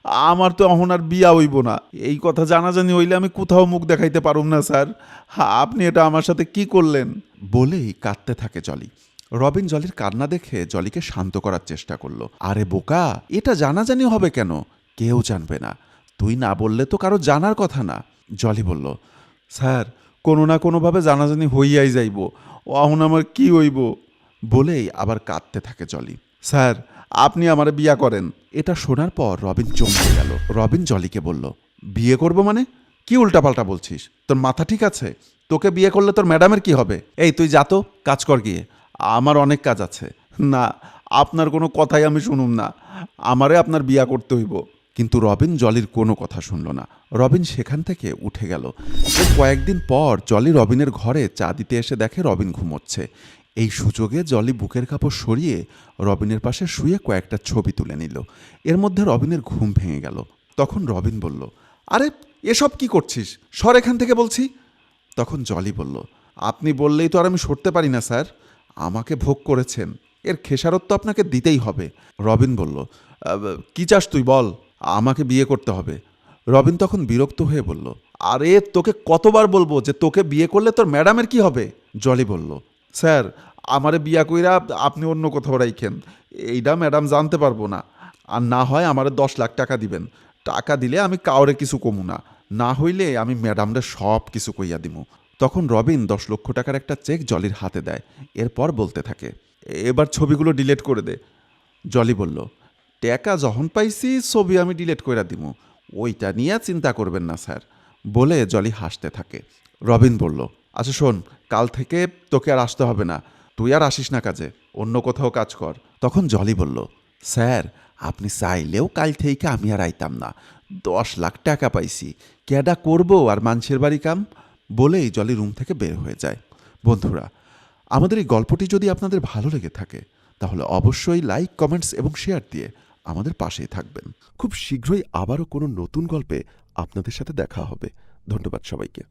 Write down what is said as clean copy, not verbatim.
আমার তো এখন আর বিয়া হইব না। এই কথা জানাজানি হইলে আমি কোথাও মুখ দেখাইতে পারুম না স্যার। আপনি এটা আমার সাথে কি করলেন? বলেই কাঁদতে থাকে জলি। রবিন জলির কান্না দেখে জলিকে শান্ত করার চেষ্টা করলো। আরে বোকা, এটা জানাজানি হবে কেন? কেউ জানবে না। তুই না বললে তো কারো জানার কথা না। জলি বলল, স্যার কোনো না কোনোভাবে জানাজানি হইয়াই যাইব, এখন আমার কি হইব? বলেই আবার কাঁদতে থাকে জলি। স্যার আপনি আমারে বিয়া করেন। এটা শোনার পর রবিন চমকে গেল। রবিন জলিকে বলল, বিয়ে করব মানে? কি উল্টাপাল্টা বলছিস? তোর মাথা ঠিক আছে? তোকে বিয়ে করলে তোর ম্যাডামের কি হবে? এই তুই যা তো, কাজ কর গিয়ে। আমার অনেক কাজ আছে। না, আপনার কোনো কথাই আমি শুনুম না। আমারে আপনার বিয়া করতে হইব। কিন্তু রবিন জলির কোনো কথা শুনল না। রবিন সেখান থেকে উঠে গেল। এর কয়েকদিন পর জলি রবিনের ঘরে চা দিতে এসে দেখে রবিন ঘুমোচ্ছে। এই সুযোগে জলি বুকের কাপড় সরিয়ে রবিনের পাশে শুয়ে কয়েকটা ছবি তুলে নিল। এর মধ্যে রবিনের ঘুম ভেঙে গেল। তখন রবিন বলল, আরে এসব কি করছিস? সর এখান থেকে বলছি। তখন জলি বলল, আপনি বললেই তো আর আমি সরতে পারি না স্যার। আমাকে ভোগ করেছেন, এর খেসারত তো আপনাকে দিতেই হবে। রবিন বলল, কি চাস তুই বল, আমাকে বিয়ে করতে হবে। রবিন তখন বিরক্ত হয়ে বলল, আরে তোকে কতবার বলবো যে তোকে বিয়ে করলে তোর ম্যাডামের কি হবে? জলি বলল, স্যার আমারে বিয়া কইরা আপনি অন্য কোথাও রাইখেন, এইটা ম্যাডাম জানতে পারবো না। আর না হয় আমারে 10 লাখ টাকা দিবেন। টাকা দিলে আমি কাউরে কিছু কমু না, না হইলে আমি ম্যাডামরে সব কিছু কইয়া দিমু। তখন রবিন 10 লক্ষ টাকার একটা চেক জলির হাতে দেয়। এরপর বলতে থাকে, এবার ছবিগুলো ডিলিট করে দে। জলি বলল, টাকা যখন পাইছি ছবি আমি ডিলিট করে দিমু, ওইটা নিয়ে চিন্তা করবেন না স্যার। বলে জলি হাসতে থাকে। রবিন বলল, আচ্ছা শোন, কাল থেকে তোকে আর আসতে হবে না, তুই আর আসিস না কাজে, অন্য কোথাও কাজ কর। তখন জলি বলল, স্যার আপনি চাইলেও কাল থেকে আমি আর আইতাম না। 10 লাখ টাকা পাইছি, কেডা করবো আর মানুষের বাড়ি কাম? বলেই জলি রুম থেকে বের হয়ে যায়। বন্ধুরা, আমাদের এই গল্পটি যদি আপনাদের ভালো লেগে থাকে তাহলে অবশ্যই লাইক, কমেন্টস এবং শেয়ার দিয়ে আমাদের পাশেই থাকবেন। খুব শীঘ্রই আবারও কোনো নতুন গল্পে আপনাদের সাথে দেখা হবে। ধন্যবাদ সবাইকে।